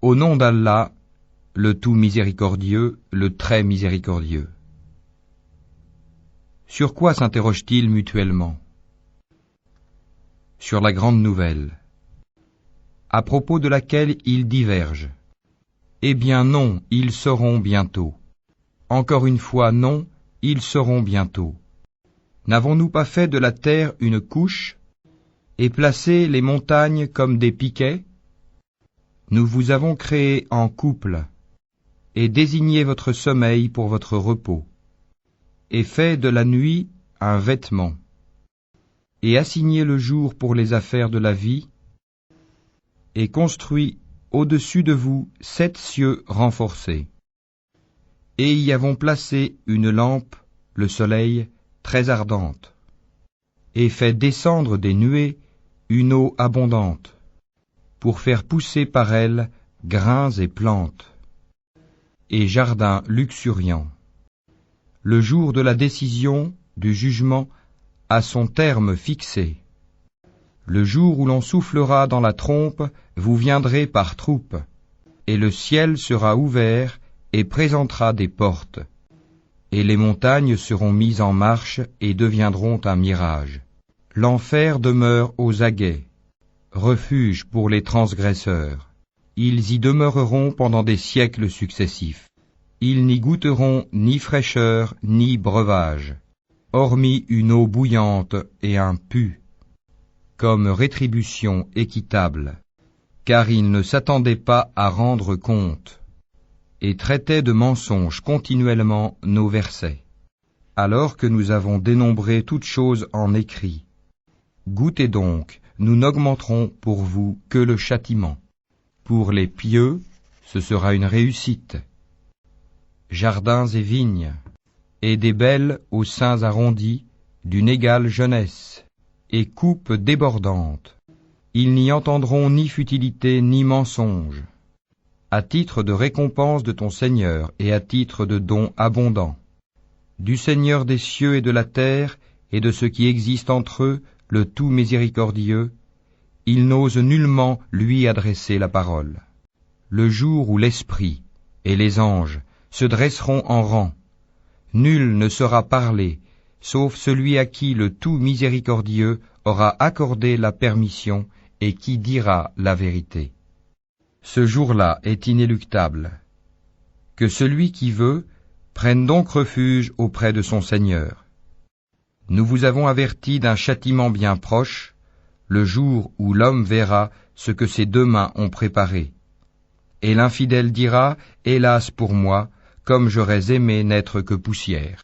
Au nom d'Allah, le tout miséricordieux, le très miséricordieux. Sur quoi s'interrogent-ils mutuellement? Sur la grande nouvelle, à propos de laquelle ils divergent. Eh bien non, ils sauront bientôt. Encore une fois, non, ils sauront bientôt. N'avons-nous pas fait de la terre une couche, et placé les montagnes comme des piquets? Nous vous avons créé en couple, et désigné votre sommeil pour votre repos, et fait de la nuit un vêtement, et assigné le jour pour les affaires de la vie, et construit au-dessus de vous 7 cieux renforcés. Et y avons placé une lampe, le soleil, très ardente, et fait descendre des nuées une eau abondante, pour faire pousser par elle grains et plantes, et jardins luxuriants. Le jour de la décision, du jugement, a son terme fixé. Le jour où l'on soufflera dans la trompe, vous viendrez par troupes, et le ciel sera ouvert et présentera des portes, et les montagnes seront mises en marche et deviendront un mirage. L'enfer demeure aux aguets, refuge pour les transgresseurs. Ils y demeureront pendant des siècles successifs. Ils n'y goûteront ni fraîcheur ni breuvage, hormis une eau bouillante et un pu, comme rétribution équitable, car ils ne s'attendaient pas à rendre compte, et traitaient de mensonges continuellement nos versets, alors que nous avons dénombré toutes choses en écrit. Goûtez donc, nous n'augmenterons pour vous que le châtiment. Pour les pieux, ce sera une réussite. Jardins et vignes, et des belles aux seins arrondis, d'une égale jeunesse, et coupes débordantes. Ils n'y entendront ni futilité ni mensonge, à titre de récompense de ton Seigneur et à titre de don abondant. Du Seigneur des cieux et de la terre, et de ce qui existe entre eux, le tout miséricordieux, il n'ose nullement lui adresser la parole. Le jour où l'Esprit et les anges se dresseront en rang, nul ne saura parler, sauf celui à qui le tout miséricordieux aura accordé la permission et qui dira la vérité. Ce jour-là est inéluctable. Que celui qui veut prenne donc refuge auprès de son Seigneur. Nous vous avons averti d'un châtiment bien proche, le jour où l'homme verra ce que ses 2 mains ont préparé. Et l'infidèle dira, « Hélas pour moi, comme j'aurais aimé n'être que poussière. »